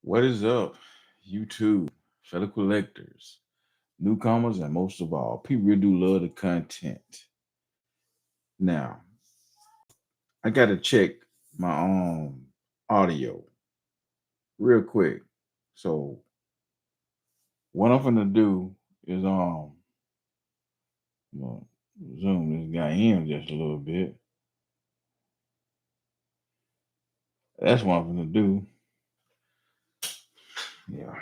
What is up, YouTube, fellow collectors, newcomers, and most of all, people really do love the content. Now, I gotta check my audio real quick. So what I'm gonna do is you know, zoom this guy in just a little bit. That's what I'm gonna do. Yeah,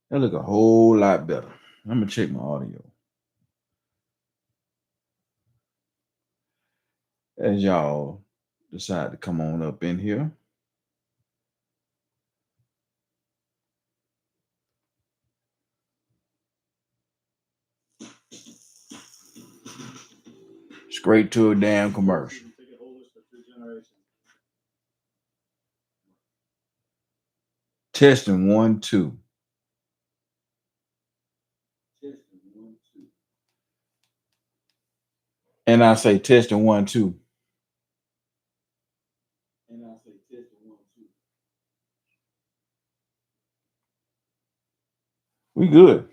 that look a whole lot better. I'm gonna check my audio as y'all decide to come on up in here. Straight to a damn commercial. Testing one, two. And I say testing one, two. We good.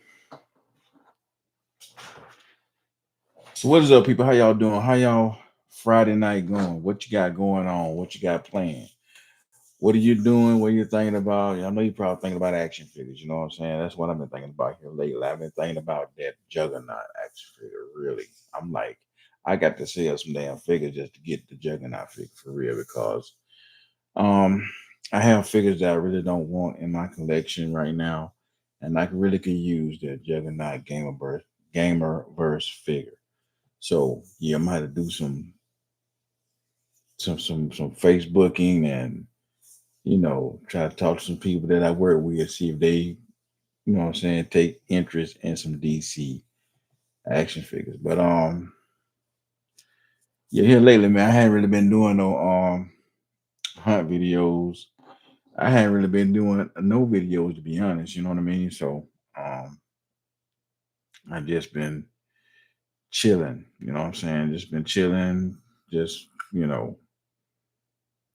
So what is up, people? How y'all doing? How y'all Friday night going? What you got going on? What you got planned? What are you doing? What are you thinking about? I know you're probably thinking about action figures. You know what I'm saying? That's what I've been thinking about here lately. I've been thinking about that Juggernaut action figure. Really, I'm like, I got to sell some damn figures just to get the Juggernaut figure for real because um I have figures that I really don't want in my collection right now, and I really could use that Juggernaut Gamerverse figure. So yeah, I'm gonna have to do some Facebooking and try to talk to some people that I work with, see if they, you know what I'm saying, take interest in some DC action figures. But yeah, here lately, man, I haven't really been doing no hunt videos. I haven't really been doing no videos to be honest, you know what I mean? So um I just been chilling, you know what I'm saying? Just been chilling, just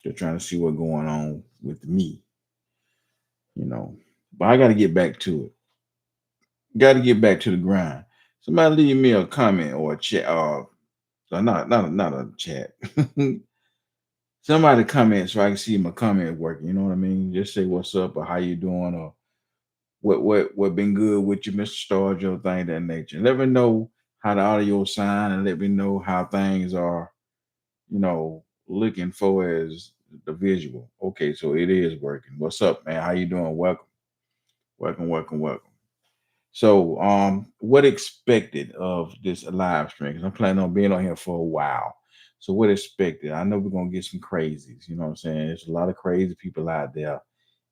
just trying to see what's going on with me, you know. But I gotta get back to it. Got to get back to the grind. Somebody leave me a comment or a chat. Not a chat. Somebody comment so I can see my comment working. You know what I mean? Just say what's up or how you doing or what been good with you, Mr. Storage or thing of that nature. Let me know how the audio sound and let me know how things are. Looking for as the visual. Okay, so it is working. What's up, man? How you doing? Welcome, welcome, welcome, welcome. So, what expected of this live stream? Because I'm planning on being on here for a while. So, what expected? I know we're gonna get some crazies. You know what I'm saying? There's a lot of crazy people out there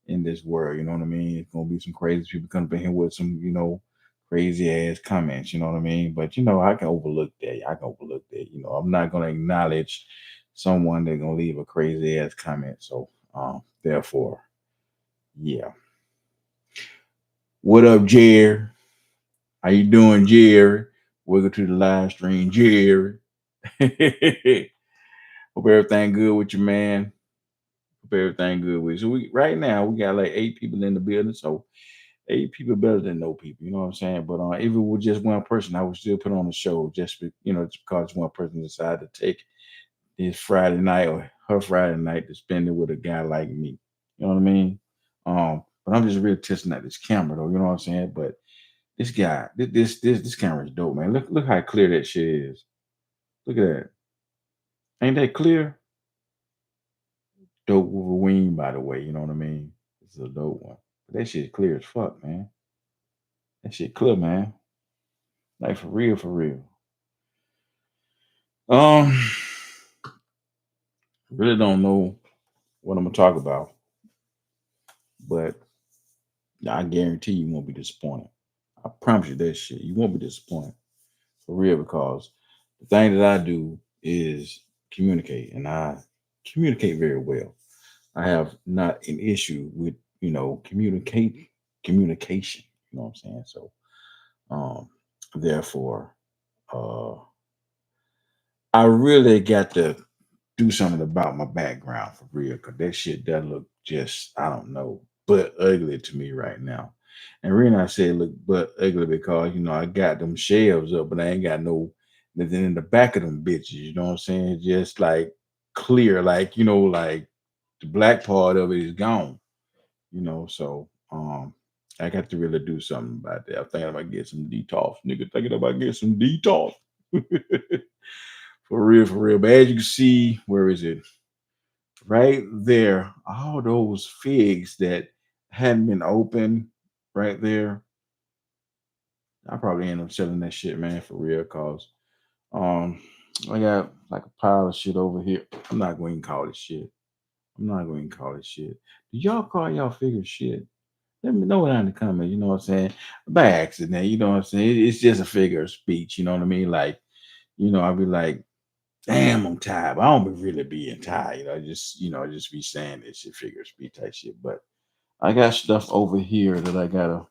in this world. You know what I mean? It's gonna be some crazy people coming in here with some, crazy ass comments. You know what I mean? But I can overlook that. I can overlook that. I'm not gonna acknowledge someone that's gonna leave a crazy ass comment. So, therefore, yeah. What up, Jerry? How you doing, Jerry? Welcome to the live stream, Jerry. Hope everything good with you, man. Hope everything good with you. So we right now we got like 8 people in the building, so 8 people better than no people. You know what I'm saying? But if it was just one person, I would still put on the show just because one person decided to take his Friday night or her Friday night to spend it with a guy like me. You know what I mean? But I'm just really testing out this camera though. You know what I'm saying? But this guy, this camera is dope, man. Look how clear that shit is. Look at that. Ain't that clear? Dope Wolverine, by the way. You know what I mean? It's a dope one. But that shit clear as fuck, man. That shit clear, man. Like for real, for real. Um, really don't know what I'm gonna talk about, but I guarantee you won't be disappointed. I promise you that shit. You won't be disappointed for real because the thing that I do is communicate, and I communicate very well. I have not an issue with communication. You know what I'm saying? So um, therefore, uh, I really got to do something about my background for real because that shit does look just I don't know, but ugly to me right now. And reason I say it look but ugly because I got them shelves up, but I ain't got no nothing in the back of them bitches. You know what I'm saying? Just like clear, like like the black part of it is gone. So I got to really do something about that. I'm thinking about get some detox, nigga. Thinking about get some detox. For real, for real. But as you can see, where is it? Right there, all those figs that hadn't been open right there. I probably end up selling that shit, man, for real. Cause um I got like a pile of shit over here. I'm not going to call it shit. I'm not going to call it shit. Do y'all call y'all figures shit? Let me know down in the comment. You know what I'm saying? By accident. You know what I'm saying? It's just a figure of speech. You know what I mean? Like, I'll be like, damn, I'm tired. But I don't be really being tired. Just be saying this shit, figure of speech type shit. But I got stuff over here that I gotta,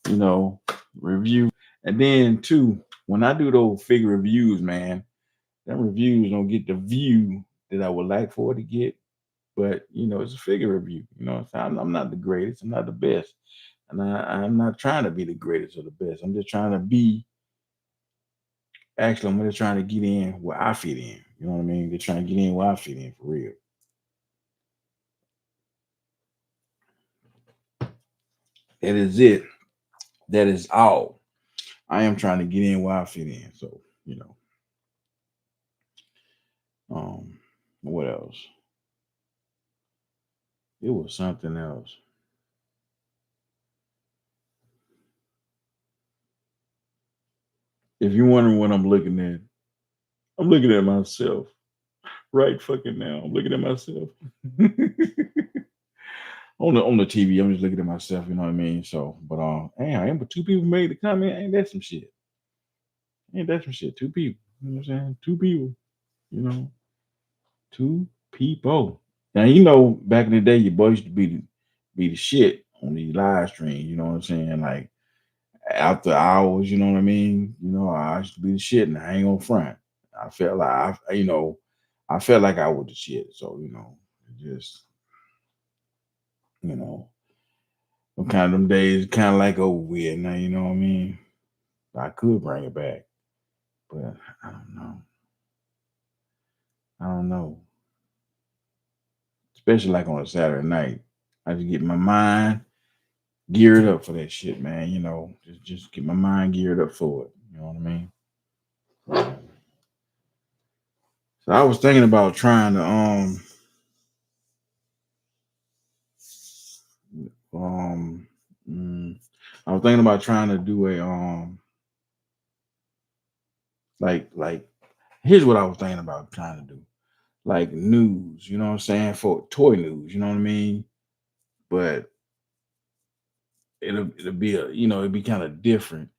you know, review. And then too, when I do those figure reviews, man, them reviews don't get the view that I would like for it to get. But it's a figure review. I'm not the greatest. I'm not the best, and I'm not trying to be the greatest or the best. I'm just trying to be. Actually, I'm just trying to get in where I fit in. You know what I mean? They're trying to get in where I fit in for real. That is it. That is all. I am trying to get in where I fit in. So um, what else? It was something else. If you're wondering what I'm looking at, I'm looking at myself right fucking now. I'm looking at myself. On the TV. I'm just looking at myself. You know what I mean? So, but hey, I am. But two people made the comment. Ain't that some shit? Ain't that some shit? Two people. You know what I'm saying? Two people. You know, two people. Now back in the day, your boys used to be the shit on the live stream. You know what I'm saying? Like after hours. You know what I mean? I used to be the shit, and I ain't gonna front. I felt like I felt like I was the shit. So just you know, them kind of them days kind of like over with now. You know what I mean? I could bring it back, but I don't know. I don't know. Especially like on a Saturday night, I just get my mind geared up for that shit, man. Just get my mind geared up for it. You know what I mean? So I was thinking about trying to um mm, I was thinking about trying to do a like here's what I was thinking about trying to do. Like news, you know what I'm saying? For toy news, you know what I mean? But it'll be it'd be kind of different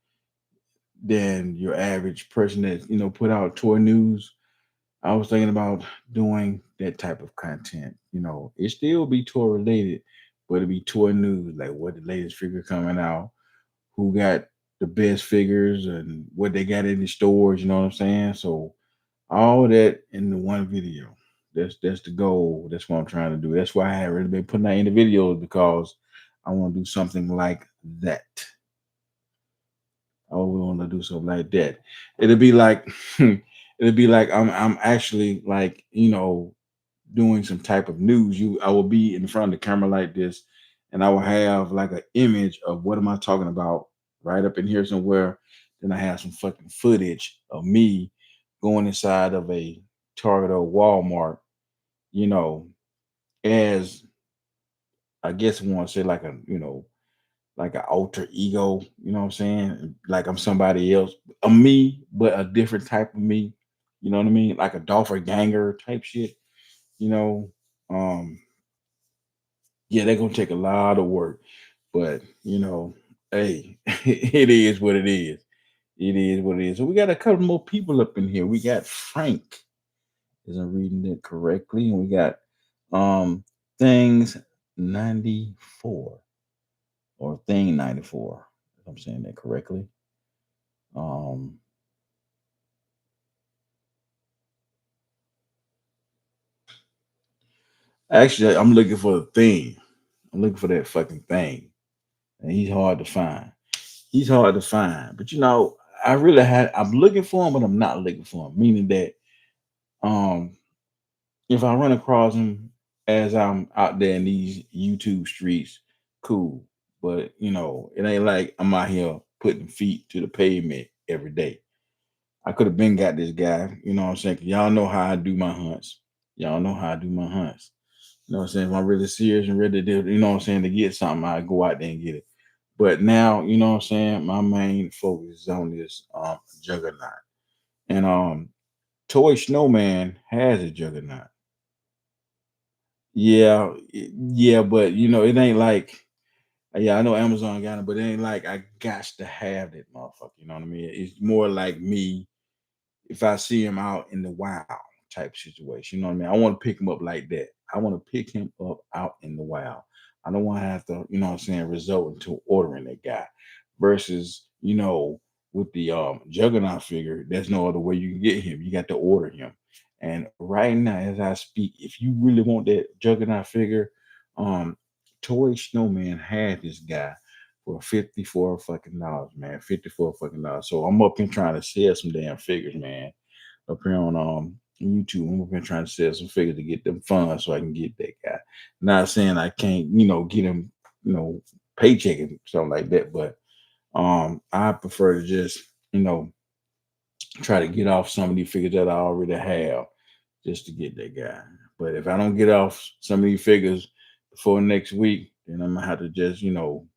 than your average person that put out toy news. I was thinking about doing that type of content. It still be toy related, but it'd be toy news, like what the latest figure coming out, who got the best figures, and what they got in the stores. You know what I'm saying? So all that in the one video. That's the goal. That's what I'm trying to do. That's why I haven't really been putting out any videos because I want to do something like that. Oh, we want to do something like that. It'll be like it'll be like I'm actually like doing some type of news. I will be in front of the camera like this, and I will have like an image of what am I talking about right up in here somewhere. Then I have some fucking footage of me going inside of a Target or Walmart, you know, as I guess I want to say like like an alter ego, you know what I'm saying? Like I'm somebody else, a me, but a different type of me. You know what I mean? Like a doppelganger type shit, you know. Um, yeah, they're gonna take a lot of work, but hey, it is what it is. It is what it is. So we got a couple more people up in here. We got Frank, is I'm reading it correctly, and we got um things 94 or thing 94. If I'm saying that correctly. Um, Actually, I'm looking for the thing. I'm looking for that fucking thing, and he's hard to find. He's hard to find, but I really had. I'm looking for him, but I'm not looking for him. Meaning that, um, if I run across him as I'm out there in these YouTube streets, cool. But it ain't like I'm out here putting feet to the pavement every day. I could have been got this guy, you know what I'm saying? 'Cause y'all know how I do my hunts. Y'all know how I do my hunts. You know what I'm saying? If I'm really serious and ready to, you know what I'm saying, to get something, I go out there and get it. But now, you know what I'm saying, my main focus is on this juggernaut. And Toy Snowman has a juggernaut. Yeah, yeah, but it ain't like, yeah, I know Amazon got it, but it ain't like I got to have that motherfucker. You know what I mean? It's more like me if I see him out in the wild type situation. You know what I mean? I want to pick him up like that. I want to pick him up out in the wild. I don't want to have to, you know what I'm saying, result into ordering that guy versus, with the juggernaut figure, there's no other way you can get him. You got to order him. And right now, as I speak, if you really want that juggernaut figure, um, Toy Snowman had this guy for 54 fucking dollars, man. 54 fucking dollars. So I'm up here trying to sell some damn figures, man. Up here on YouTube. I'm up here trying to sell some figures to get them funds so I can get that guy. Not saying I can't, get him, paycheck and something like that, but I prefer to just, you know, try to get off some of these figures that I already have just to get that guy. But if I don't get off some of these figures before next week, then I'm gonna have to just, go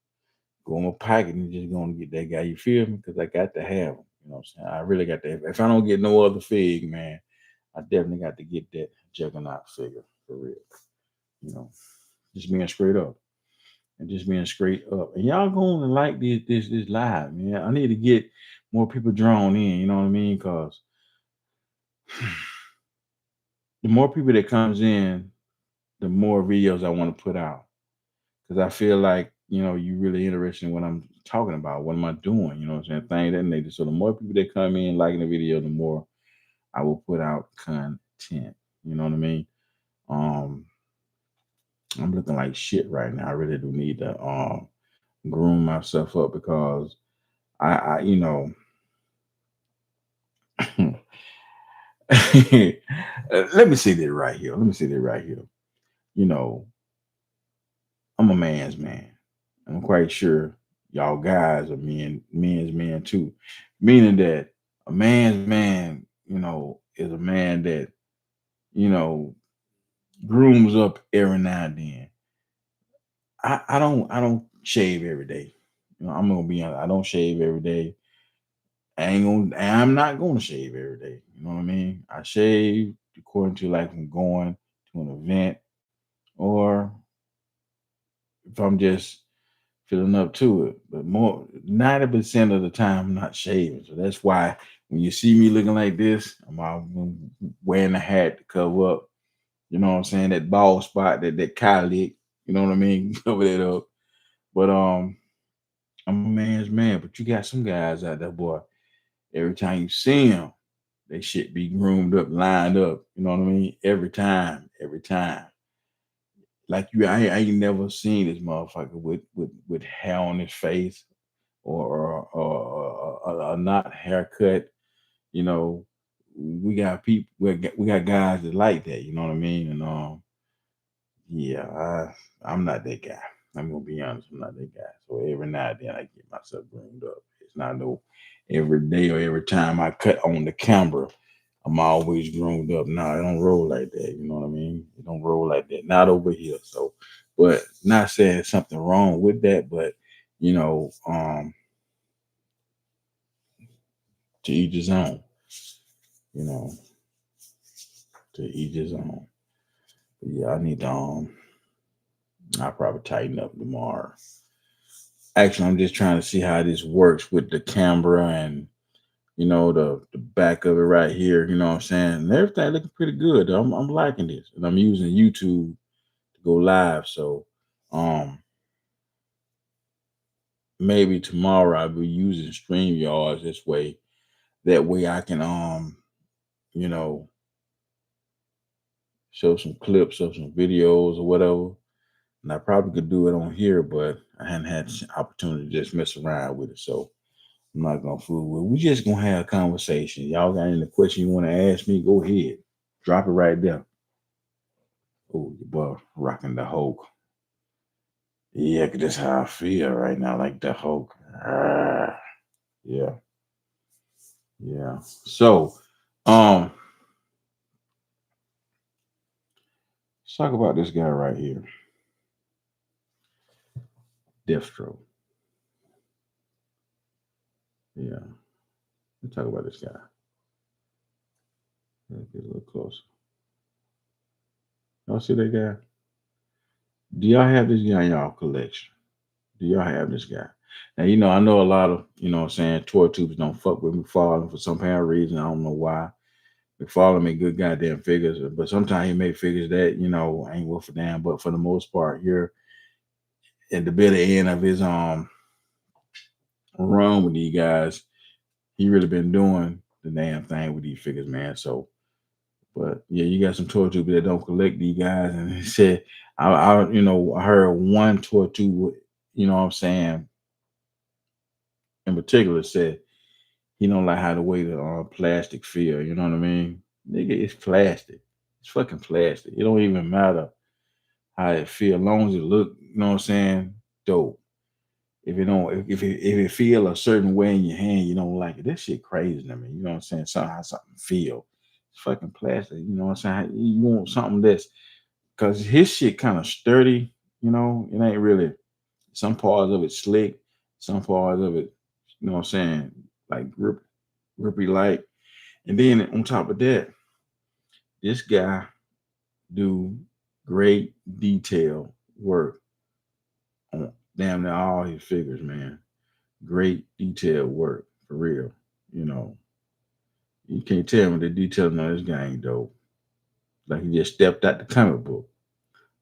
in my pocket and just going to get that guy. You feel me? Because I got to have him. You know what I'm saying? I really got to. If I don't get no other fig, man, I definitely got to get that juggernaut figure for real. You know, just being straight up and just being straight up. And y'all going to like this live, man. I need to get more people drawn in. You know what I mean? Because the more people that comes in, the more videos I want to put out. Because I feel like you really interested in what I'm talking about. What am I doing? You know what I'm saying? Things that nature. So the more people that come in liking the video, the more I will put out content. You know what I mean? Um, I'm looking like shit right now. I really do need to groom myself up because I let me say that right here. Let me say that right here. You know, I'm a man's man. I'm quite sure y'all guys are men's men too. Meaning that a man's man, is a man that, you know, grooms up every now and then. I don't shave every day. I'm gonna be honest, I don't shave every day. I'm not gonna shave every day. You know what I mean? I shave according to like I'm going to an event or if I'm just feeling up to it. But more 90% of the time, I'm not shaving. So that's why when you see me looking like this, I'm wearing a hat to cover up. You know what I'm saying? That bald spot, that colic. You know what I mean? Cover that up. But I'm a man's man. But you got some guys out there, boy. Every time you see them, they shit be groomed up, lined up. You know what I mean? Every time. Like I ain't never seen this motherfucker with hair on his face or a not haircut. You know, we got people, we got guys that like that. You know what I mean? And yeah, I'm not that guy. I'm gonna be honest, I'm not that guy. So every now and then I get myself groomed up. It's not no every day or every time I cut on the camera. I'm always groomed up. No, it don't roll like that. You know what I mean? It don't roll like that. Not over here. So, but not saying something wrong with that, but to each his own. You know, to each his own. But yeah, I need to I'll probably tighten up tomorrow. Actually, I'm just trying to see how this works with the camera and the back of it right here. You know what I'm saying? And everything looking pretty good. I'm liking this, and I'm using YouTube to go live. So, um, maybe tomorrow I'll be using StreamYards this way. That way I can you know show some clips of some videos or whatever. And I probably could do it on here, but I hadn't had the opportunity to just mess around with it. So I'm not gonna fool with it. We just gonna have a conversation. Y'all got any question you want to ask me? Go ahead. Drop it right there. Oh, your boy rocking the Hulk. Yeah, 'cause that's how I feel right now, like the Hulk. Ah, yeah, yeah. So, um, let's talk about this guy right here, Deathstroke. Yeah, let's talk about this guy. Let's get a little closer. Y'all see that guy? Do y'all have this guy in y'all collection? Do y'all have this guy? Now, I know a lot of, what I'm saying, tour tubes don't fuck with McFarlane for some apparent reason. I don't know why. McFarlane make good goddamn figures, but sometimes he make figures that, ain't worth a damn. But for the most part, you're at the bitter end of his run with these guys. He really been doing the damn thing with these figures, man. So, but yeah, you got some tour tubes that don't collect these guys. And he said, I heard one tour tube, what I'm saying, in particular said he don't like how the way the plastic feel. You know what I mean? Nigga, it's plastic. It's fucking plastic. It don't even matter how it feel, as long as it look. You know what I'm saying? Dope. If it don't, if it feel a certain way in your hand, you don't like it. That shit crazy to me. You know what I'm saying? How something feel. It's fucking plastic. You know what I'm saying? You want something that's because his shit kind of sturdy. It ain't really. Some parts of it slick. Some parts of it, you know what I'm saying, like grippy like. And then on top of that, this guy do great detail work on damn near all his figures, man. Great detail work for real. You know, you can't tell me the detailing on this guy ain't dope. Like he just stepped out the comic book.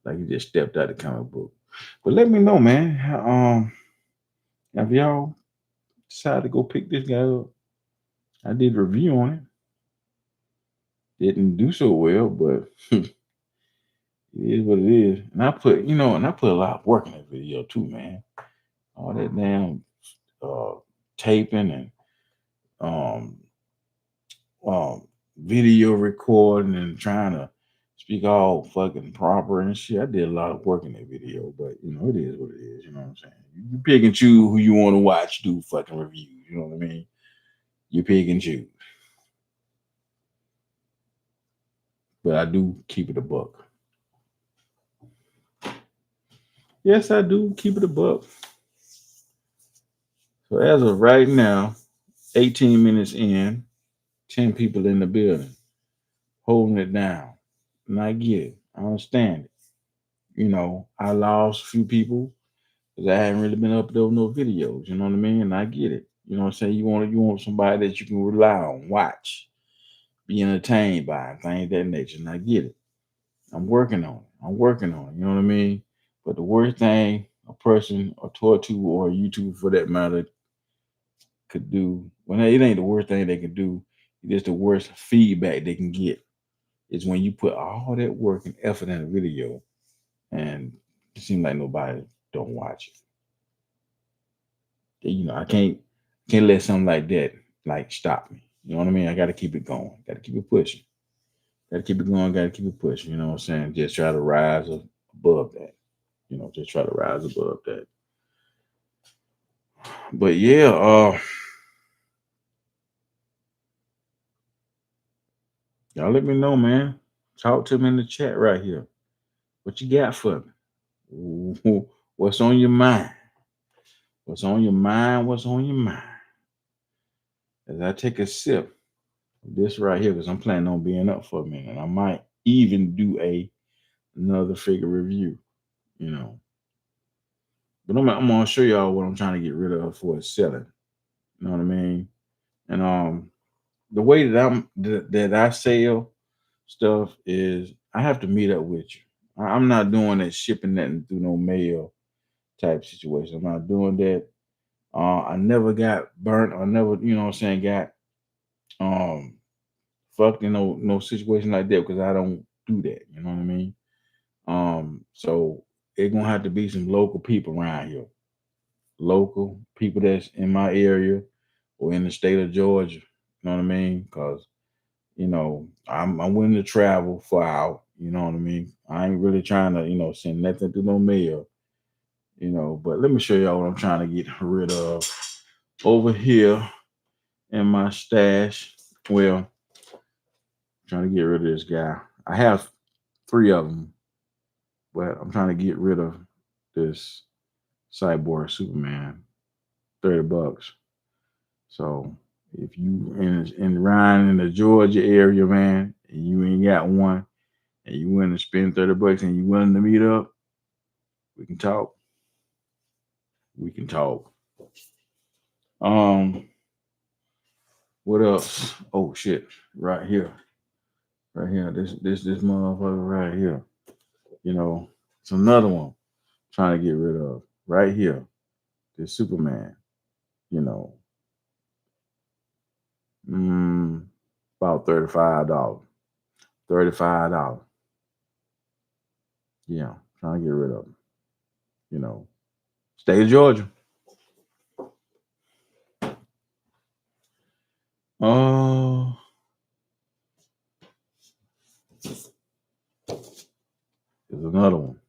Like he just stepped out the comic book. But let me know, man. Have y'all decided to go pick this guy up? I did a review on it. Didn't do so well, but it is what it is. And I put a lot of work in that video too, man. All that damn uh, taping and um, um, video recording and trying to speak all fucking proper and shit. I did a lot of work in that video, but it is what it is. You know what I'm saying? You pick and choose who you want to watch do fucking reviews. You know what I mean? You pick and choose. But I do keep it a buck. Yes, I do keep it a buck. So as of right now, 18 minutes in, 10 people in the building, holding it down. And I get it. I understand it. I lost a few people because I haven't really been up there with no videos. You know what I mean? And I get it. You know what I'm saying? You want somebody that you can rely on, watch, be entertained by, and things of that nature. And I get it. I'm working on it. I'm working on it. You know what I mean? But the worst thing a person, or Tortu, or YouTube for that matter, could do, well, it ain't the worst thing they can do. It's the worst feedback they can get is when you put all that work and effort in a video and it seems like nobody don't watch it. I can't let something like that like stop me. You know what I mean? I got to keep it going. Got to keep it pushing. Got to keep it going. Got to keep it pushing. You know what I'm saying? Just try to rise above that. Just try to rise above that. But yeah, y'all let me know, man. Talk to me in the chat right here. What you got for me? What's on your mind? What's on your mind? What's on your mind? As I take a sip of this right here, because I'm planning on being up for a minute, and I might even do another figure review. You know, but I'm gonna show y'all what I'm trying to get rid of for selling. You know what I mean? And the way that I sell stuff is I have to meet up with you. I'm not doing that shipping nothing through no mail type situation. I'm not doing that. I never got burnt. I never, what I'm saying, got um fucked in no situation like that because I don't. do that. You know what I mean? So it's gonna have to be some local people around here, local people that's in my area or in the state of Georgia. You know what I mean? Because I'm willing to travel far out. You know what I mean? I ain't really trying to send nothing through no mail. But let me show y'all what I'm trying to get rid of over here in my stash. Well, I'm trying to get rid of this guy. I have three of them, but I'm trying to get rid of this Cyborg Superman. $30. So if you in Ryan in the Georgia area, man, and you ain't got one, and you willing to spend $30 and you willing to meet up, we can talk. We can talk. Um, what else? Oh shit, right here, right here. This motherfucker right here. It's another one trying to get rid of right here. This Superman. You know, mm, about $35. $35. Yeah, trying to get rid of them. You know, State of Georgia. Oh, there's another one.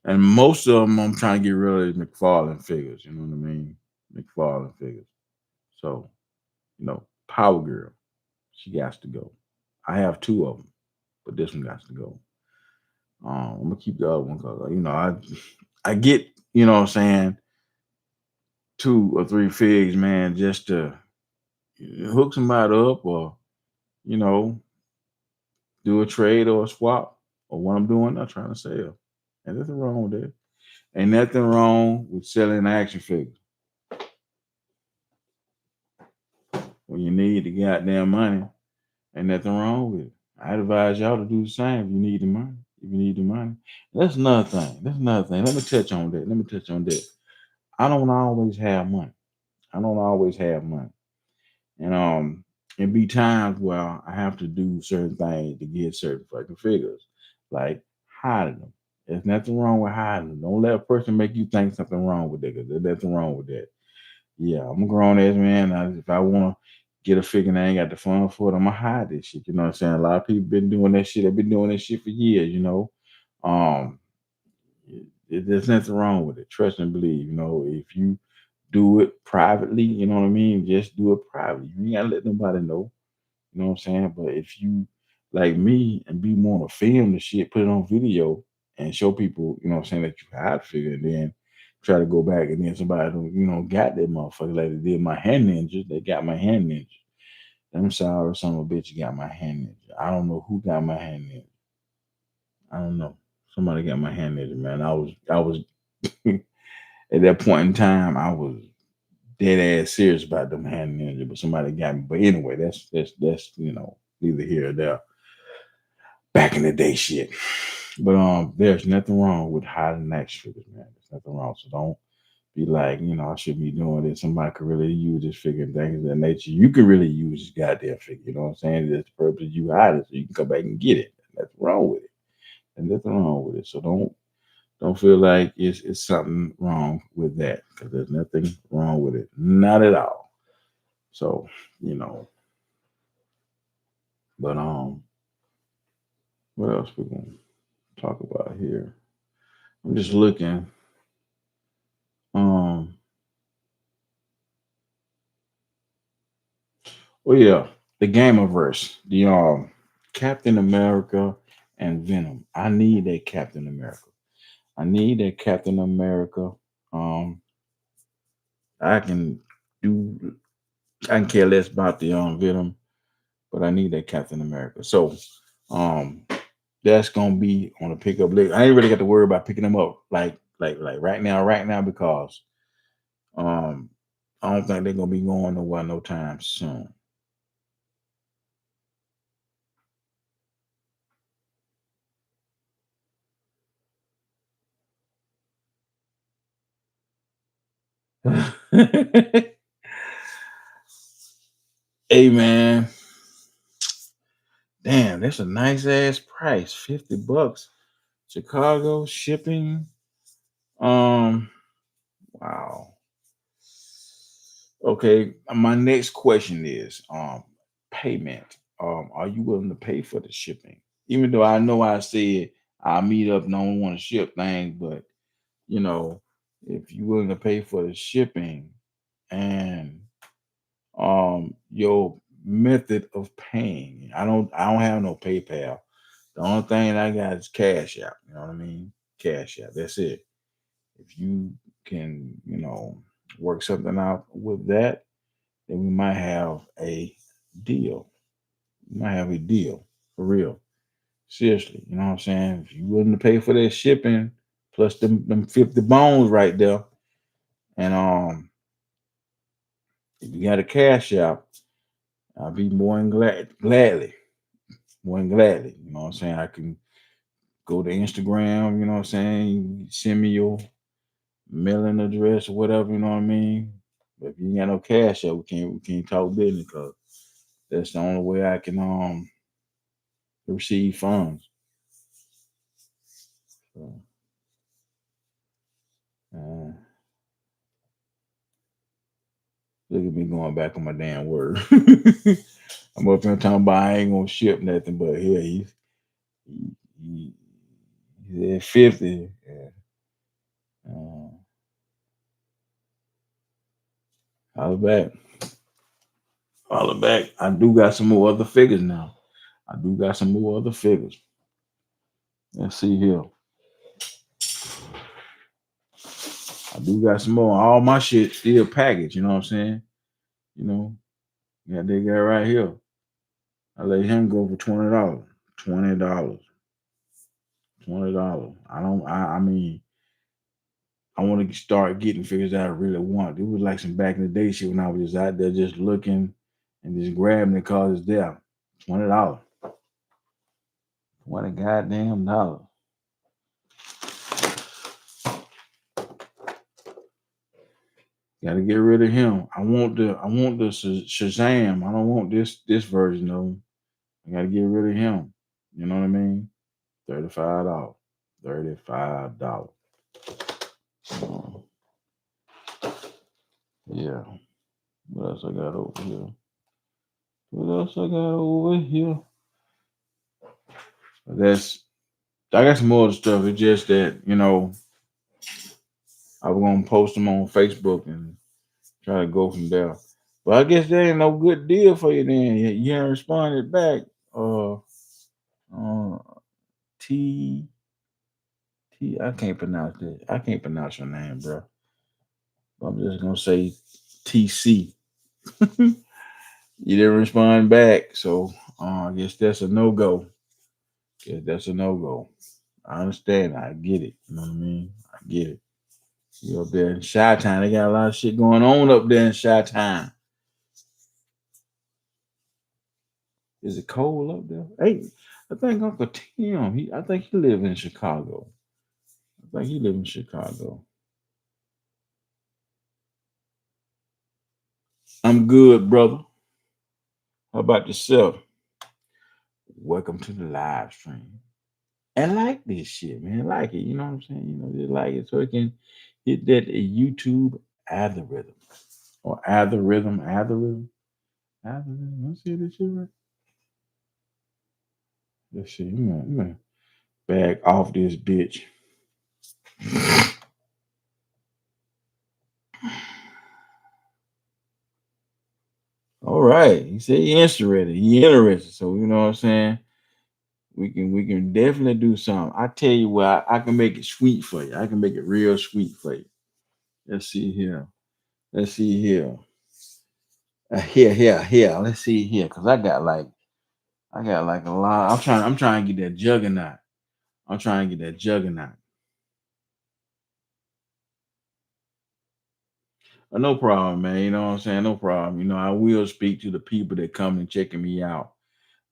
And most of them I'm trying to get rid of McFarlane figures. You know what I mean? McFarlane figures. So, Power Girl, she got to go. I have two of them, but this one got to go. I'm gonna keep the other one because I get what I'm saying, two or three figs, man, just to hook somebody up or you know do a trade or a swap or what I'm doing. I'm trying to sell. Ain't nothing wrong with that. Ain't nothing wrong with selling action figures when you need the goddamn money. Ain't nothing wrong with it. I advise y'all to do the same if you need the money. If you need the money. That's another thing. That's another thing. Let me touch on that. Let me touch on that. I don't always have money. I don't always have money. And it be times where I have to do certain things to get certain fucking figures. Like hiding them. There's nothing wrong with hiding them. Don't let a person make you think something wrong with that, because there's nothing wrong with that. Yeah, I'm a grown ass man. If I want to get a figure and I ain't got the funds for it, I'm gonna hide this shit. You know what I'm saying? A lot of people been doing that shit. They've been doing that shit for years. Um, there's nothing wrong with it. Trust and believe. If you do it privately, you know what I mean. Just do it privately. You ain't gotta let nobody know. You know what I'm saying? But if you like me and be want to film the shit, put it on video and show people, you know what I'm saying, that you hide figure and then try to go back and then somebody got that motherfucker like they did my hand ninja. They got my hand ninja. I'm sorry, son of a bitch got my hand ninja. I don't know who got my hand ninja. I don't know. Somebody got my hand ninja, man. I was at that point in time, I was dead ass serious about them hand ninja, but somebody got me. But anyway, that's neither here or there. Back in the day shit. But there's nothing wrong with hiding action figures, man. There's nothing wrong. So don't be like, I should be doing this. Somebody could really use this figure and things of that nature. You can really use this goddamn figure. You know what I'm saying? That's the purpose you hide it so you can come back and get it. There's nothing wrong with it. And nothing wrong with it. So don't feel like it's something wrong with that, because there's nothing wrong with it. Not at all. So, you know, but what else we gonna talk about here? I'm just looking. Um, oh yeah, the Gamerverse, the Captain America and Venom. I need that Captain America. I need that Captain America. Um, I can do. I can care less about the Venom, but I need that Captain America. So, um, that's gonna be on the pickup list. I ain't really got to worry about picking them up like right now, because um, I don't think they're gonna be going nowhere no time soon. Hey man, Damn, that's a nice ass price. $50. Chicago shipping. Um, wow. Okay, my next question is payment. Are you willing to pay for the shipping? Even though I know I said I'll meet up and I don't want to ship things, but you know, if you willing to pay for the shipping and your method of paying. I don't have no PayPal. The only thing I got is Cash App. You know what I mean? Cash App. That's it. If you can, work something out with that, then we might have a deal. We might have a deal for real. Seriously. You know what I'm saying? If you willing to pay for that shipping plus them 50 bones right there, and if you got a cash out, I'll be more than gladly. More than gladly. You know what I'm saying? I can go to Instagram, you know what I'm saying? Send me your mailing address or whatever, you know what I mean? But if you ain't got no cash out, we can't talk business because that's the only way I can receive funds. So, uh, look at me going back on my damn word. I'm up here talking about I ain't gonna ship nothing, but here he, he, he's at 50. Yeah. Uh, holla back. Holla back. I do got some more other figures now. I do got some more other figures. Let's see here. I do got some more. All my shit still packaged. You know what I'm saying? You know, got that guy right here. I let him go for $20. $20. $20. I don't. I mean, I want to start getting figures that I really want. It was like some back in the day shit when I was just out there just looking and just grabbing it cause it's there. $20. 20 goddamn dollars. Got to get rid of him. I want the Shazam. I don't want this version of him. I got to get rid of him. You know what I mean? $35. $35. Um, yeah. What else I got over here? What else I got over here? That's I got some more stuff. It's just that I was gonna post them on Facebook and try to go from there. But I guess there ain't no good deal for you then. You ain't responded back. Uh, uh T T. I can't pronounce that. I can't pronounce your name, bro. I'm just gonna say TC. You didn't respond back, so I guess that's a no go. Guess that's a no go. I understand. I get it. You know what I mean? I get it. You up there in Chi Town, they got a lot of shit going on up there in Chi Town. Is it cold up there? Hey, I think Uncle Tim. I think he live in Chicago. I think he live in Chicago. I'm good, brother. How about yourself? Welcome to the live stream. And like this shit, man. Like it. You know what I'm saying? Just like it so it can hit that YouTube algorithm. Or algorithm. Let's see this shit right. Let's see. Back off this bitch. All right. He said he interested. He interested. So you know what I'm saying? We can definitely do something. I tell you what, I can make it sweet for you. I can make it real sweet for you. Let's see here. Let's see here. Here. Let's see here. Cause I got like a lot. I'm trying to get that juggernaut. I'm trying to get that juggernaut. No problem, man. You know what I'm saying? No problem. I will speak to the people that come and checking me out.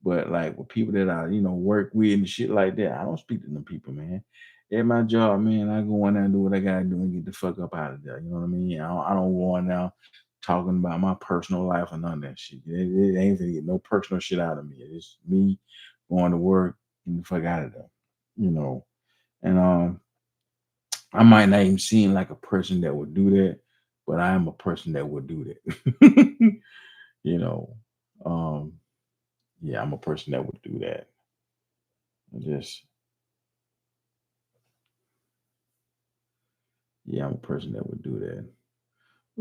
But like with people that I, work with and shit like that, I don't speak to them people, man. At my job, man, I go in there and do what I gotta do and get the fuck up out of there. You know what I mean? I don't go in there. talking about my personal life or none of that shit. It ain't gonna get no personal shit out of me. It's me going to work and the fuck out of there. You know. And I might not even seem like a person that would do that, but I am a person that would do that. you know. Um, yeah, I'm a person that would do that. Just yeah, I'm a person that would do that.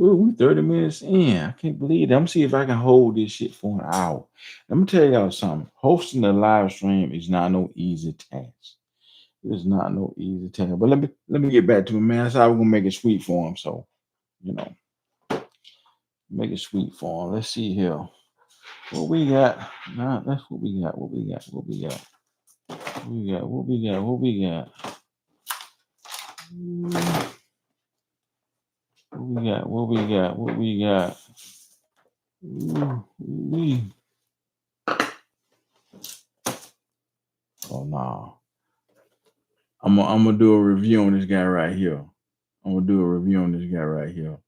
Ooh, we 30 minutes in. I can't believe it. I'm see if I can hold this shit for an hour. Let me tell y'all something. Hosting a live stream is not no easy task. It's not no easy task. But let me get back to it, man. That's how we're gonna make it sweet for him. So, you know, make it sweet for him. Let's see here. What we got? Nah, that's what we got. What we got? What we got? What we got? What we got? What we got? What we got? What we got? What we got? Ooh, wee. Oh no. I'm gonna do a review on this guy right here. I'm gonna do a review on this guy right here.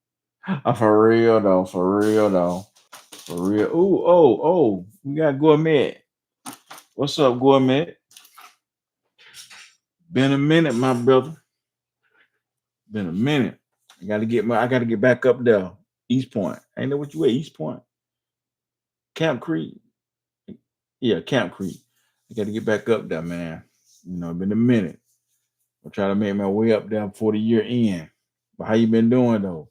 For real though, for real though, for real. Ooh, oh, we got Gourmet. What's up, Gourmet? Been a minute, my brother. Been a minute. I gotta get back up there. East Point. Ain't know what you at, East Point. Camp Creek. Yeah, Camp Creek. I gotta get back up there, man. You know, been a minute. I'm trying to make my way up there before the year end. But how you been doing though?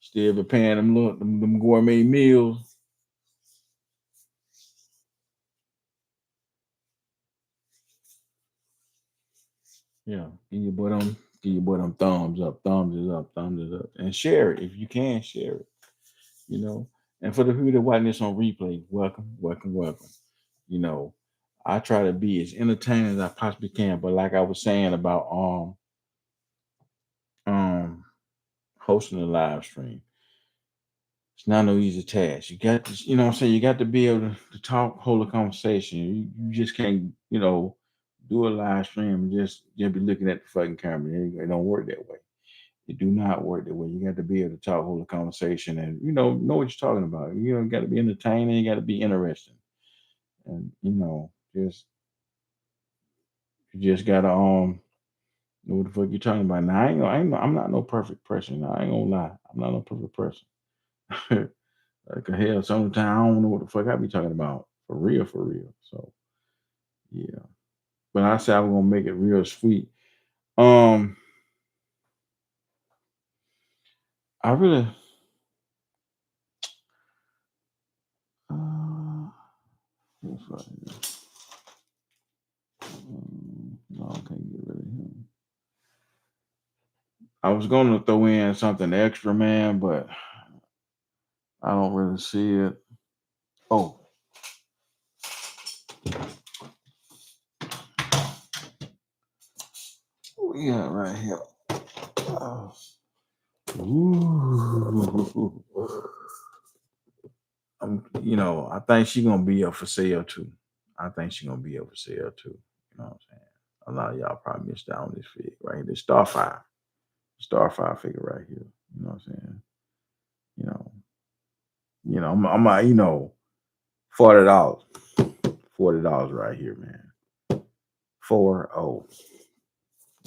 Still been paying them gourmet meals. Yeah, give your boy them thumbs up, thumbs is up, thumbs is up, and share it if you can share it. You know, and for the people that watching this on replay, welcome, welcome, welcome. You know, I try to be as entertaining as I possibly can, but like I was saying about um hosting a live stream, it's not no easy task. You got to, you know what I'm saying, you got to be able to talk, hold a conversation. You just can't, do a live stream and just be looking at the fucking camera. It don't work that way. It do not work that way. You got to be able to talk, hold a conversation, and know what you're talking about. You got to be entertaining. You got to be interesting, and you just gotta know what the fuck you're talking about. Now I'm not no perfect person. Now, I ain't gonna lie. I'm not no perfect person. Like hell, sometimes I don't know what the fuck I be talking about for real, for real. So yeah, but I said I'm gonna make it real sweet. Um, I really. Uh, what's right here? No, I can't get rid of him. I was gonna throw in something extra, man, but I don't really see it. Oh, what we got right here. Oh. Ooh. I think she's gonna be up for sale too. I think she's gonna be up for sale too. You know what I'm saying? A lot of y'all probably missed out on this fig right here. This Starfire figure right here. You know what I'm saying? You know, $40, $40 right here, man. 40,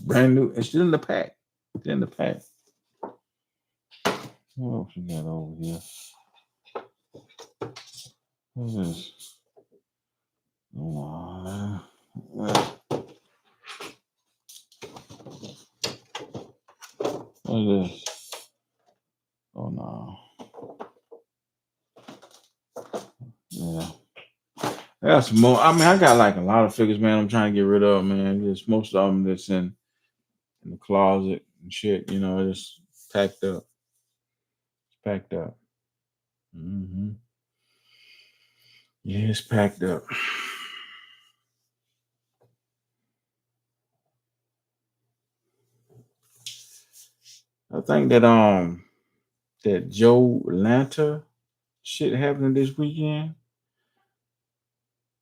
brand new. It's still in the pack. It's in the pack. What else we got over here? What's this? Oh, what's this? Oh no. Yeah. I got some more. I mean, I got like a lot of figures, man. I'm trying to get rid of, man. Just most of them that's in the closet and shit. It's packed up. It's packed up. Yeah, it's packed up. I think that Joe Atlanta shit happening this weekend.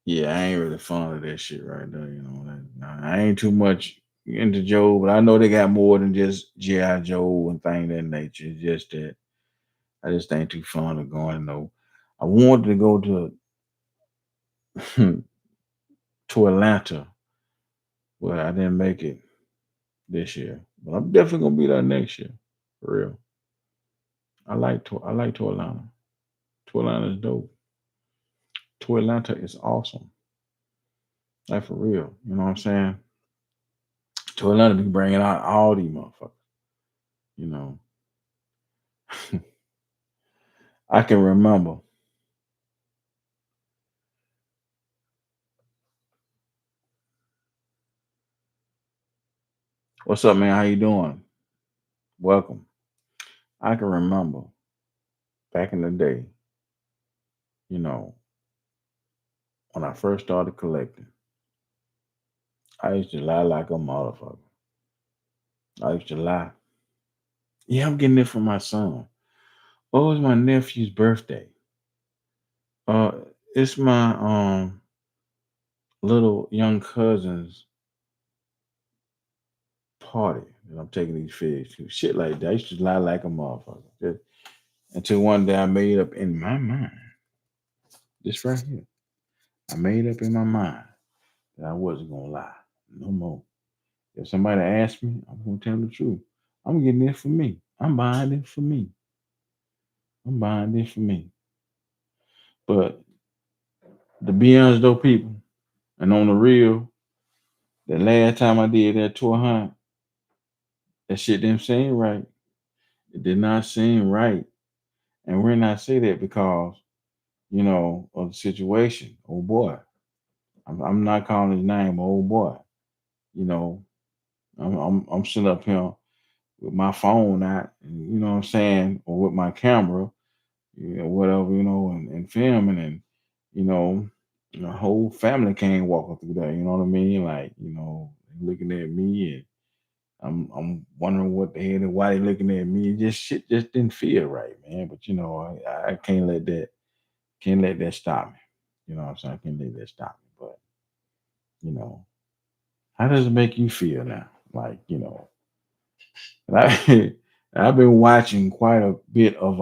Yeah, I ain't really fond of that shit right there. I ain't too much into Joe, but I know they got more than just GI Joe and things of that nature. It's just that I just ain't too fun of going though. I wanted to go to to Atlanta, but I didn't make it this year. But I'm definitely gonna be there next year. For real. I like to Atlanta. To Atlanta is dope. To Atlanta is awesome. Like for real. You know what I'm saying? To Atlanta be bringing out all these motherfuckers. You know. I can remember. What's up, man? How you doing? Welcome. I can remember back in the day, you know, when I first started collecting, I used to lie like a motherfucker. I used to lie. Yeah, I'm getting it from my son. Oh, it's my nephew's birthday. Uh, it's my little young cousin's party that I'm taking these figs to. Shit like that. I used to lie like a motherfucker. Until one day I made up in my mind, this right here. I made up in my mind that I wasn't gonna lie no more. If somebody asks me, I'm gonna tell the truth. I'm getting it for me. I'm buying it for me. I'm buying it for me. But to be honest though, people, and on the real, the last time I did that tour hunt, that shit didn't seem right. It did not seem right. And we're not say that because, of the situation. Oh boy. I'm not calling his name, oh boy. You know, I'm sitting up here with my phone out, you know what I'm saying, or with my camera, whatever, and filming and you know, the whole family came walking through there, you know what I mean? Like, looking at me and I'm wondering what the hell and why they looking at me. Just shit just didn't feel right, man. But I can't let that stop me. You know what I'm saying? I can't let that stop me. But you know, how does it make you feel now? Like, I, I've been watching quite a bit of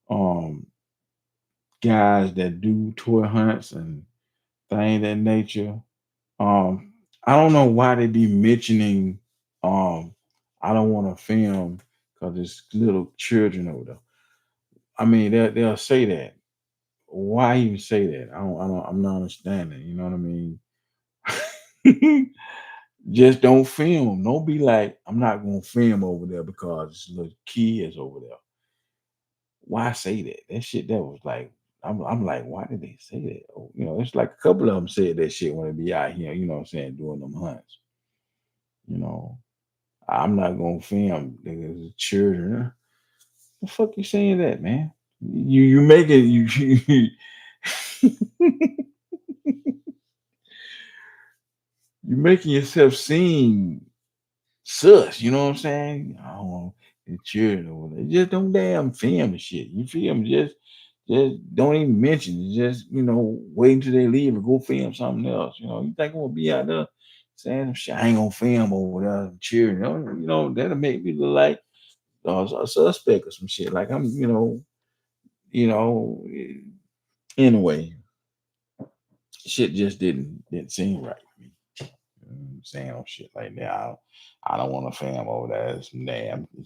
um guys that do tour hunts and things of that nature. Um, I don't know why they be mentioning I don't want to film because there's little children over there. I mean, they'll say that. Why even say that? I'm not understanding. You know what I mean? Just don't film. Don't be like, I'm not gonna film over there because there's little kids over there. Why say that? That shit that was like, I'm like, why did they say that? Oh, it's like a couple of them said that shit when they be out here, you know what I'm saying, doing them hunts. You know, I'm not gonna film niggas, children. The fuck you saying that, man? You making you you making yourself seem sus. You know what I'm saying? I don't want the children over there. Just don't damn film the shit. You feel me? Just don't even mention it. Just wait until they leave and go film something else. You think I'm gonna be out there saying some shit? I ain't gonna film over there, cheering. That'll make me look like a suspect or some shit. Like I'm, you know. Anyway, shit just didn't seem right to me. Saying on shit like that. I don't want to film over there. There's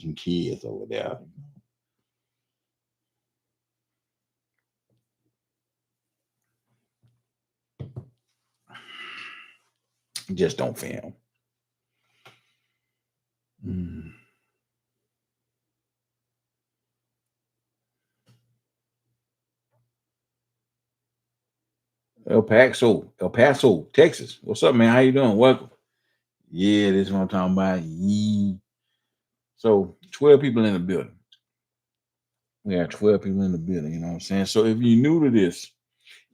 some kids over there. Just don't film. Mm. El Paso, Texas. What's up, man? How you doing? Welcome. Yeah, this is what I'm talking about. Yee. So 12 people in the building. We got 12 people in the building, you know what I'm saying? So if you're new to this,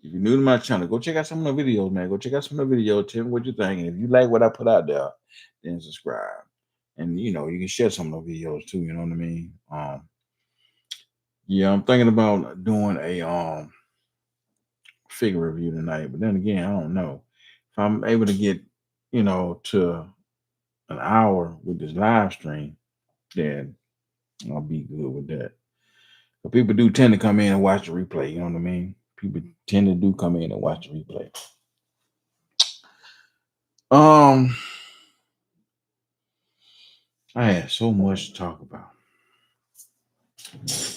if you're new to my channel, go check out some of the videos, man. Go check out some of the videos. Tell me what you think. And if you like what I put out there, then subscribe. And you can share some of the videos too, you know what I mean? Yeah, I'm thinking about doing a figure review tonight, but then again, I don't know. If I'm able to get, to an hour with this live stream, then I'll be good with that. But people do tend to come in and watch the replay. You know what I mean? People tend to do come in and watch the replay. Um, I had so much to talk about.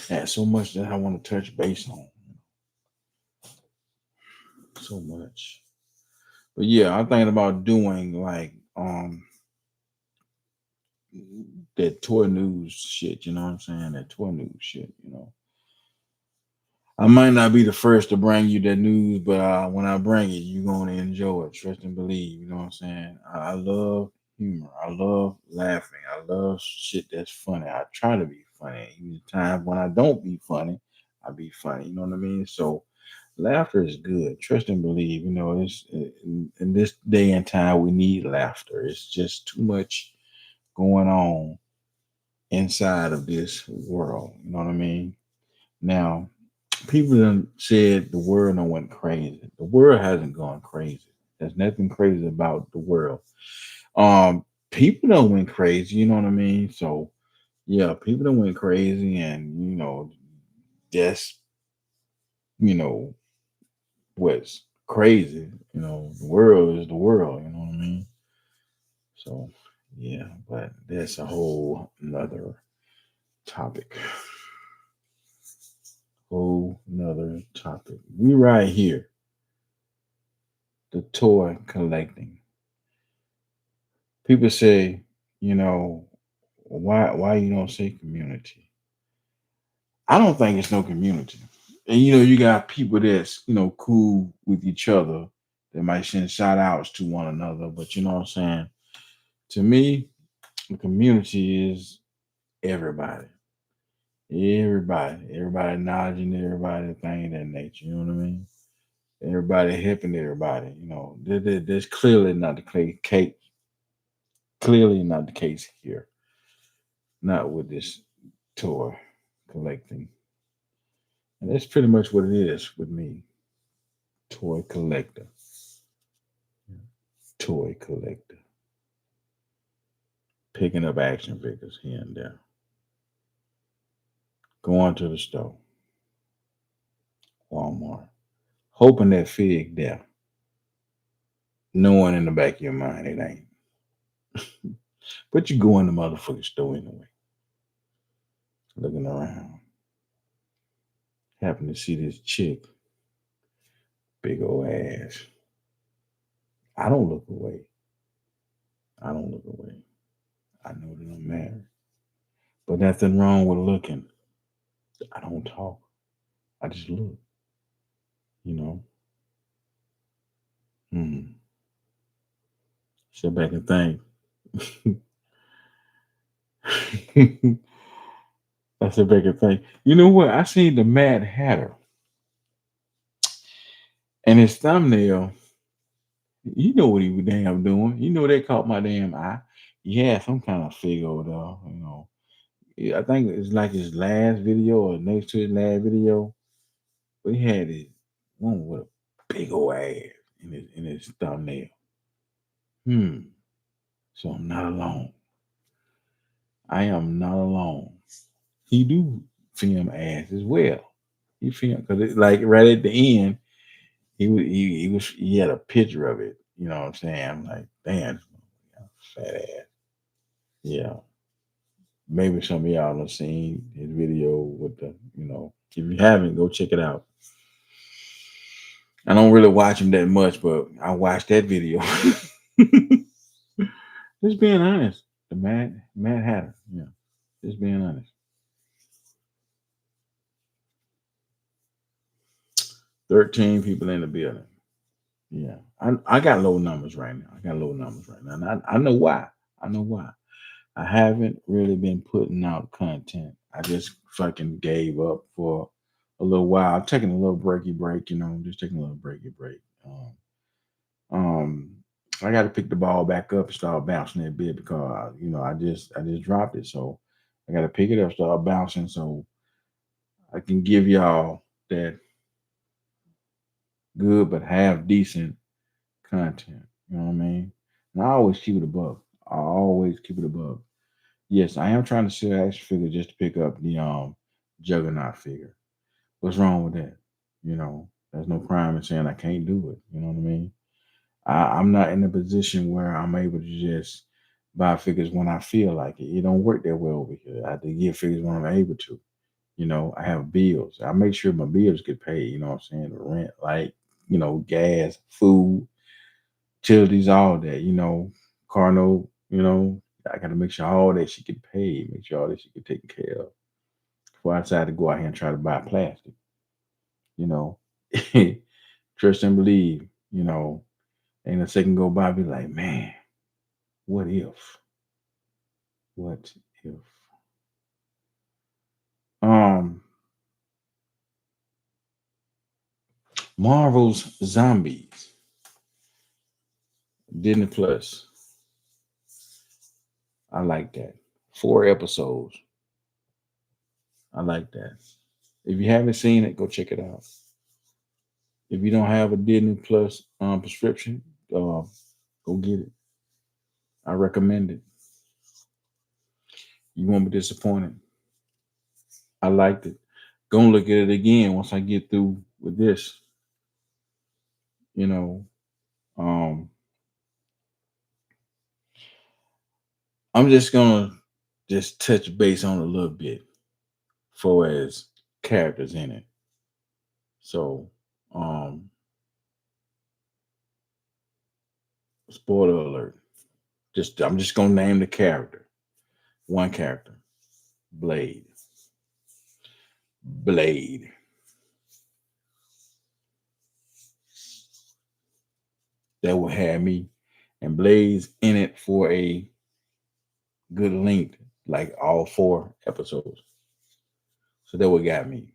I had so much that I want to touch base on. So much. But yeah, I'm thinking about doing like that toy news shit, you know what I'm saying? That toy news shit, you know. I might not be the first to bring you that news, but when I bring it, you're gonna enjoy it. Trust and believe. You know what I'm saying? I love humor. I love laughing. I love shit that's funny. I try to be funny. Even times when I don't be funny, I be funny. You know what I mean? So laughter is good. Trust and believe. You know, it's in this day and time we need laughter. It's just too much going on inside of this world. You know what I mean? Now, people done said the world done went crazy. The world hasn't gone crazy. There's nothing crazy about the world. People done went crazy, you know what I mean? So yeah, people done went crazy and that's you know what's crazy. The world is the world, you know what I mean? So yeah, but that's a whole another topic. Whole nother topic. We right here, the toy collecting. People say, you know, why you don't say community? I don't think it's no community. And you got people that's cool with each other that might send shout outs to one another, but you know what I'm saying? To me, the community is everybody. Everybody acknowledging everybody, thing of that nature. You know what I mean? Everybody helping everybody. That's clearly not the case. Clearly not the case here. Not with this toy collecting. And that's pretty much what it is with me. Toy collector. Toy collector. Picking up action figures here and there. Going to the store. Walmart. Hoping that fig there. Knowing in the back of your mind it ain't. But you go in the motherfucking store anyway. Looking around. Happen to see this chick. Big old ass. I don't look away. I don't look away. I know that I'm married. But nothing wrong with looking. I don't talk. I just look, you know. Hmm. Sit back and think. I sit back and think. You know what? I seen the Mad Hatter and his thumbnail. You know what he was damn doing. They caught my damn eye. He had some kind of figure over there. Yeah, I think it's like his last video or next to his last video. But he had this one with a big old ass in his thumbnail. Hmm. So I'm not alone. I am not alone. He do film ass as well. He film because like right at the end, he had a picture of it. You know what I'm saying? I'm like, damn, fat ass. Yeah. Maybe some of y'all have seen his video with if you haven't, go check it out. I don't really watch him that much, but I watched that video. Just being honest. The Mad Hatter. Yeah. Just being honest. 13 people in the building. Yeah. I got low numbers right now. I got low numbers right now. And I know why. I know why. I haven't really been putting out content. I just fucking gave up for a little while. I'm taking a little breaky break, just taking a little breaky break. Um, I got to pick the ball back up and start bouncing that bit because I just dropped it, so I got to pick it up, start bouncing, so I can give y'all that good but half decent content. You know what I mean? And I always keep it above. I always keep it above. Yes, I am trying to sell action figures just to pick up juggernaut figure. What's wrong with that? You know, there's no crime in saying I can't do it. You know what I mean? I'm not in a position where I'm able to just buy figures when I feel like it. It don't work that well over here. I have to get figures when I'm able to. You know, I have bills. I make sure my bills get paid. You know what I'm saying? The rent, like, gas, food, utilities, all that. Car note. I got to make sure all that shit get paid. Make sure all that shit get taken care of before I decide to go out here and try to buy plastic. You know, trust and believe. Ain't a second go by. Be like, man, what if? What if? Um, Marvel's Zombies, Disney Plus. I like that. 4 episodes. I like that. If you haven't seen it, go check it out. If you don't have a Disney Plus prescription, go get it. I recommend it. You won't be disappointed. I liked it. Gonna look at it again once I get through with this. You know, um, I'm just gonna just touch base on a little bit for as characters in it. So, spoiler alert. I'm just gonna name the character. One character. Blade. Blade. That will have me and Blade's in it for a good length, like all 4 episodes. So that what got me.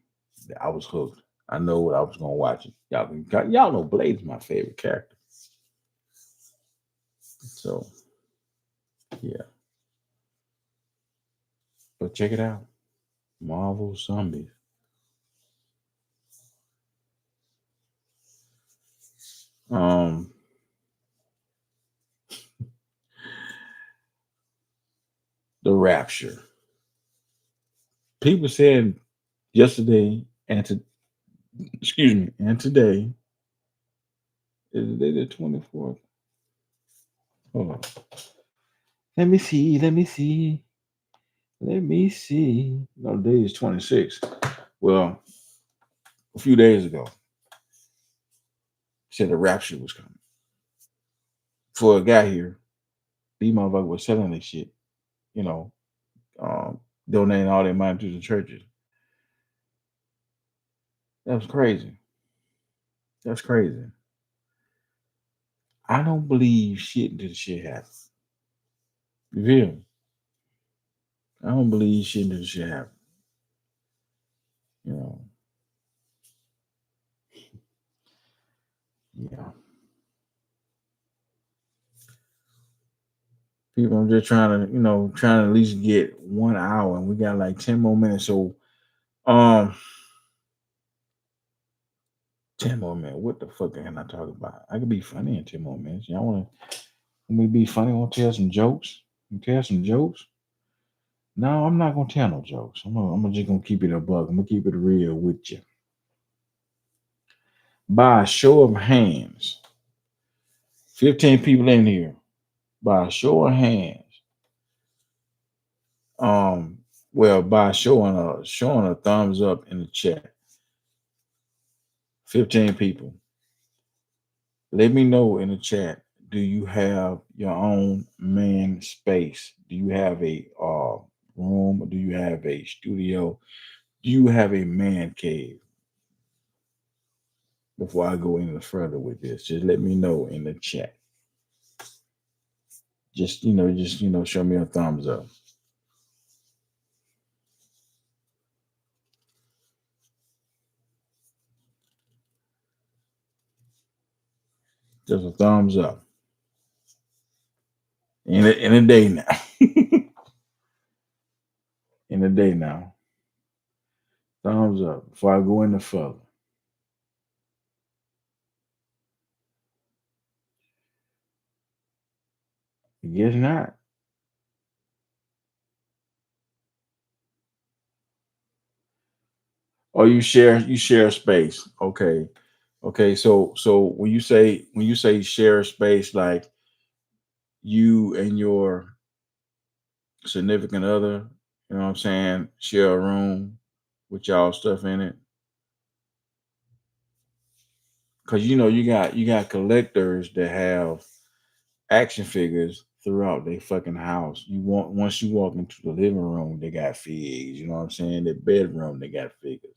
I was hooked. I know what I was gonna watch. Y'all know Blade's my favorite character. So yeah, but check it out. Marvel Zombies. Um, The Rapture. People said yesterday excuse me, and today is the day the 24th. Hold on. Let me see. Let me see. Let me see. No, the day is 26. Well, a few days ago, said the rapture was coming. For a guy here, these motherfuckers was selling this shit, you know, donating all their money to the churches. That was crazy. That's crazy. I don't believe shit until the shit happens. You feel me? I don't believe shit until the shit happens. You know, yeah. People, I'm just trying to at least get 1 hour, and we got like 10 more minutes. So, um, 10 more minutes. What the fuck can I talk about? I could be funny in 10 more minutes. Y'all want me to be funny? Want to tell some jokes? Tell some jokes? No, I'm not gonna tell no jokes. I'm just gonna keep it a buck. I'm gonna keep it real with you. By a show of hands, 15 people in here. By a show of hands, um, well, by showing a thumbs up in the chat, 15 people. Let me know in the chat. Do you have your own man space? Do you have a room? Do you have a studio? Do you have a man cave? Before I go any further with this, just let me know in the chat. Just show me a thumbs up. Just a thumbs up. In a day now. In a day now. Thumbs up before I go any further. I guess not. Or you share space. Okay. Okay. So when you say share space, like you and your significant other, you know what I'm saying, share a room with y'all stuff in it. Cause you got collectors that have action figures throughout their fucking house. You want Once you walk into the living room, they got figs. You know what I'm saying? The bedroom, they got figures.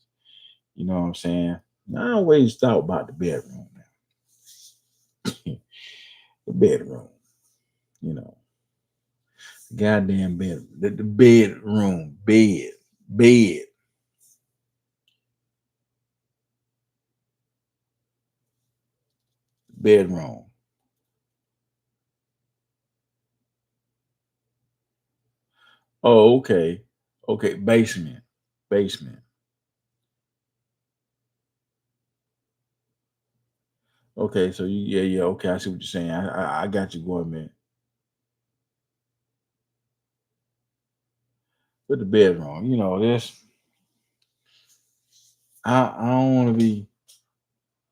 You know what I'm saying? I always thought about the bedroom. The bedroom, you know, goddamn bed, the bedroom, bed, bedroom. Oh, okay, okay, basement. Okay, so yeah, yeah, okay, I see what you're saying. I got you going, man. With the bedroom, this I don't want to be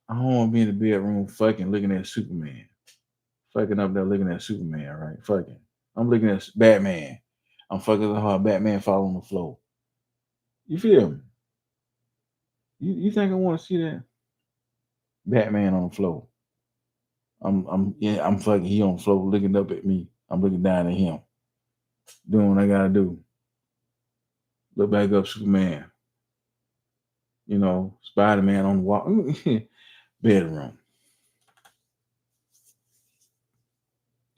I don't want to be in the bedroom fucking looking at Superman, fucking up there looking at Superman, right? Fucking, I'm looking at Batman. I'm fucking with how Batman fall on the floor. You feel me? You think I want to see that Batman on the floor? I'm fucking he on the floor looking up at me. I'm looking down at him, doing what I gotta do. Look back up, Superman. Spider Man on the wall. Bedroom.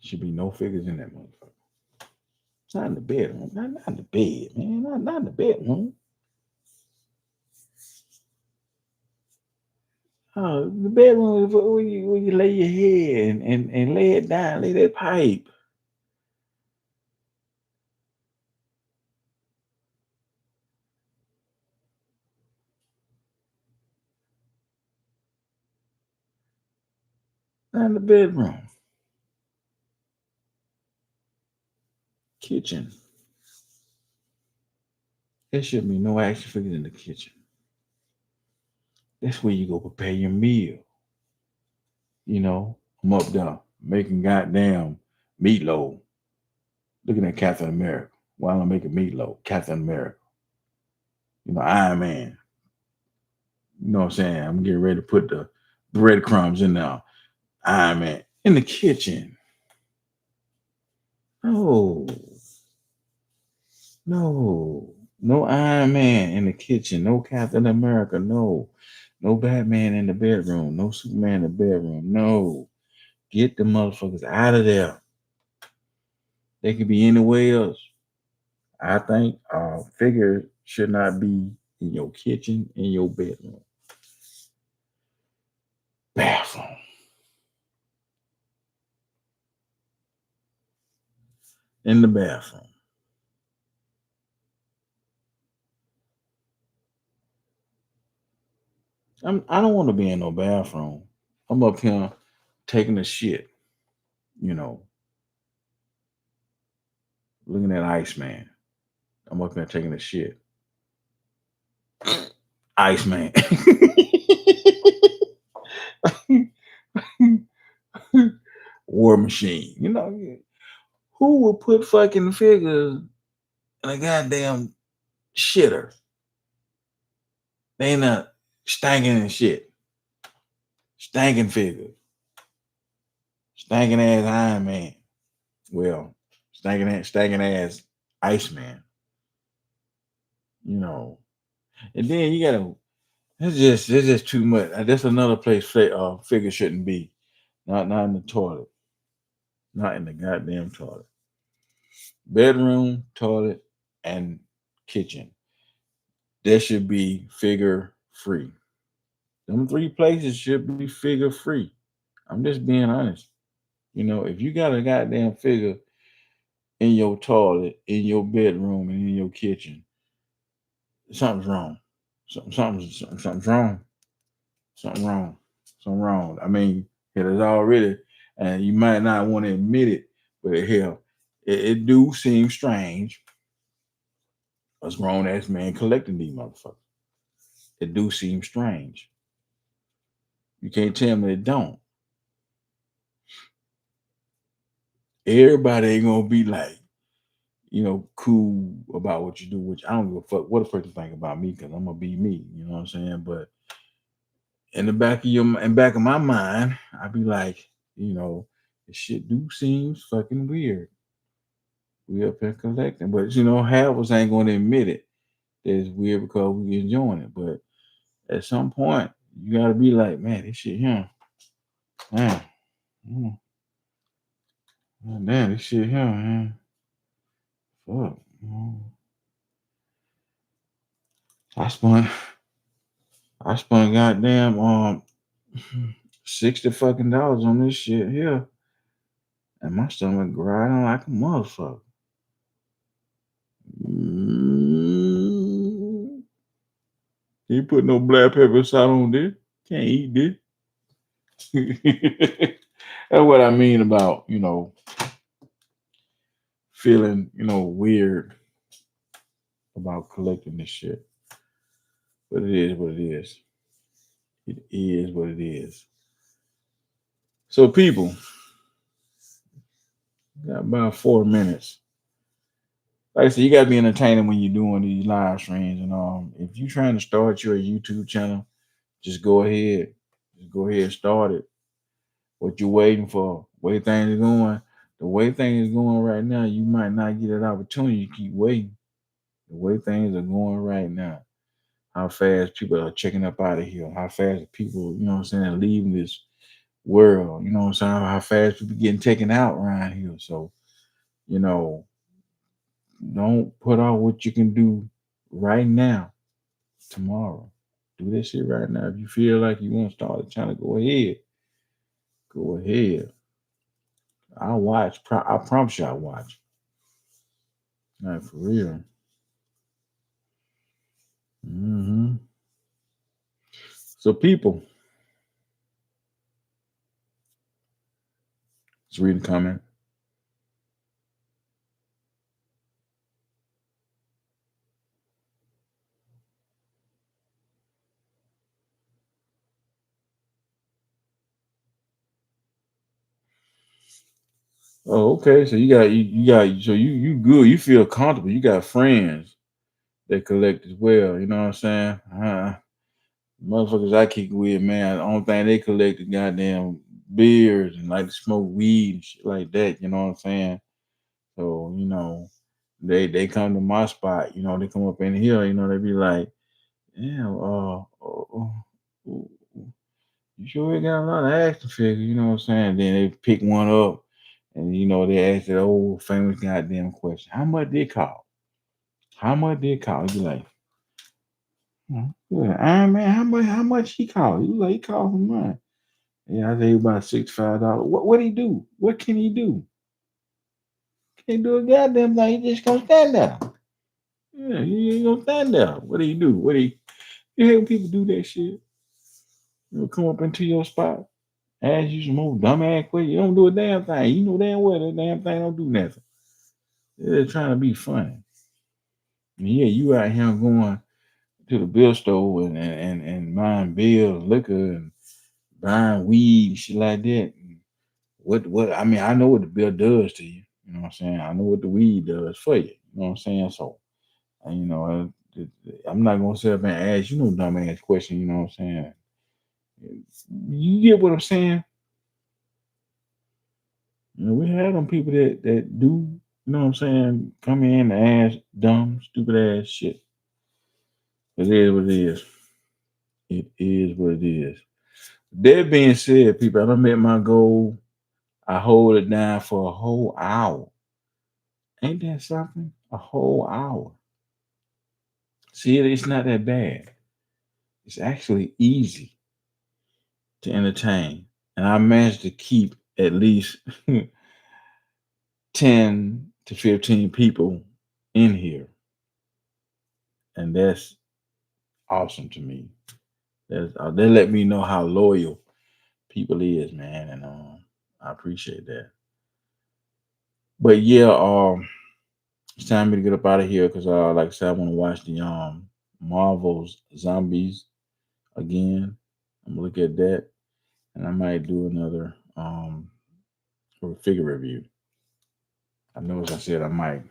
Should be no figures in that motherfucker. It's not in the bedroom. Not in the bed, man. Not in the bedroom. Oh, the bedroom is where you lay your head and lay it down, lay that pipe. Not in the bedroom. Kitchen. There should be no action figures in the kitchen. That's where you go prepare your meal. I'm up there making goddamn meatloaf. Looking at Captain America while I'm making meatloaf. Captain America. Iron Man. You know what I'm saying? I'm getting ready to put the breadcrumbs in there. Iron Man. In the kitchen. No, no. No Iron Man in the kitchen. No Captain America. No. No Batman in the bedroom. No Superman in the bedroom. No. Get the motherfuckers out of there. They could be anywhere else. I think figure should not be in your kitchen, in your bedroom, bathroom. In the bathroom. I don't want to be in no bathroom. I'm up here taking a shit, you know, looking at Iceman. I'm up here taking a shit. Iceman. War Machine. Who would put fucking figures in a goddamn shitter? They not stanking and shit. Stanking figures. Stanking ass Iron Man. Well, stanking ass Iceman. You know. And then you gotta it's just too much. That's another place figure shouldn't be. Not in the toilet. Not in the goddamn toilet. Bedroom, toilet, and kitchen. There should be figure free. Them three places should be figure free. I'm just being honest. If you got a goddamn figure in your toilet, in your bedroom, and in your kitchen, something's wrong. Something's wrong. Something wrong. Something wrong. I mean, it is already, and you might not want to admit it, but hell, it do seem strange. What's grown ass man collecting these motherfuckers? it do seem strange. You can't tell me it don't. Everybody ain't gonna be like, cool about what you do, which I don't give a fuck what a person think about me because I'm gonna be me, you know what I'm saying? But in back of my mind, I be like, this shit do seems fucking weird. We up here collecting, but half of us ain't gonna admit it. That it's weird because we enjoying it. But at some point, you gotta be like, man, this shit here, man, mm, damn, this shit here, man, fuck. I spent, I spent goddamn $60 on this shit here, and my stomach grinding like a motherfucker. Mm. You put no black pepper salt on this. Can't eat this. That's what I mean about, feeling, weird about collecting this shit. But it is what it is. It is what it is. So people, got about 4 minutes. Like I said, you gotta be entertaining when you're doing these live streams. And if you're trying to start your YouTube channel, just go ahead. Just go ahead and start it. What you waiting for? Way things are going. The way things are going right now, you might not get an opportunity. You keep waiting. The way things are going right now, how fast people are checking up out of here, how fast people, leaving this world, how fast people getting taken out around here. So, you know, don't put out what you can do right now, tomorrow. Do this shit right now. If you feel like you want to start a channel, go ahead. Go ahead. I'll watch. I promise you I'll watch. Not for real. hmm So people, let's read the comment. Oh, okay. So you good. You feel comfortable. You got friends that collect as well. You know what I'm saying? Motherfuckers I kick with, man. The only thing they collect is goddamn beers and like to smoke weed and shit like that. You know what I'm saying? So they come to my spot. They come up in here. They be like, yeah, you sure we got a lot of action figures. You know what I'm saying? Then they pick one up. And they ask that old famous goddamn question: How much did it cost? How much did it cost? You be like, Iron Man, how much he cost? You like he cost for mine. Yeah, I think about $65. What he do? What can he do? Can't do a goddamn thing. He just gonna stand there. Yeah, he ain't gonna stand there. What do you do? You hear people do that shit? Come up into your spot, ask you some more dumbass questions. You don't do a damn thing. You know damn well that damn thing don't do nothing. They're trying to be funny. And yeah, you out here going to the bill store and buying bills, liquor, and buying weed and shit like that. What I mean, I know what the bill does to you. You know what I'm saying? I know what the weed does for you. You know what I'm saying? So, I'm not gonna sit up and ask you no dumbass question. You know what I'm saying? You get what I'm saying? We have them people that do. You know what I'm saying? Come in and ask dumb, stupid ass shit. It is what it is. It is what it is. That being said, people, I done met my goal. I hold it down for a whole hour. Ain't that something? A whole hour. See, it's not that bad. It's actually easy to entertain. And I managed to keep at least 10 to 15 people in here. And that's awesome to me. They let me know how loyal people is, man. And I appreciate that. But yeah, it's time for me to get up out of here because like I said, I want to watch the Marvel's Zombies again. I'm gonna look at that, and I might do another figure review. I know, as I said, I might.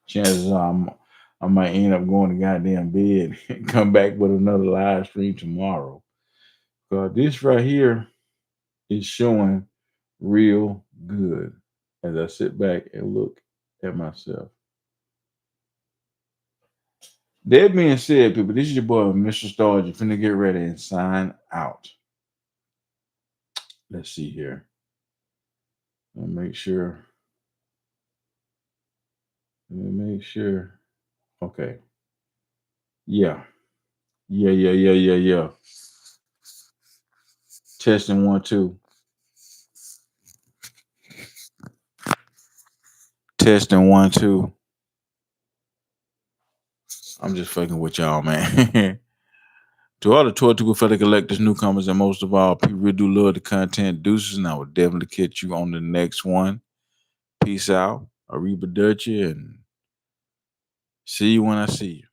Chances are, I might end up going to goddamn bed and come back with another live stream tomorrow. This right here is showing real good as I sit back and look at myself. That being said, people, this is your boy, Mr. Storage. You're finna get ready and sign out. Let's see here. Let me make sure. Okay. Yeah. Yeah. Testing 1 2. Testing 1 2. I'm just fucking with y'all, man. To all the Tortuga fellow collectors, newcomers, and most of all, people who do love the content, deuces, and I will definitely catch you on the next one. Peace out. Arriba Dirty, and see you when I see you.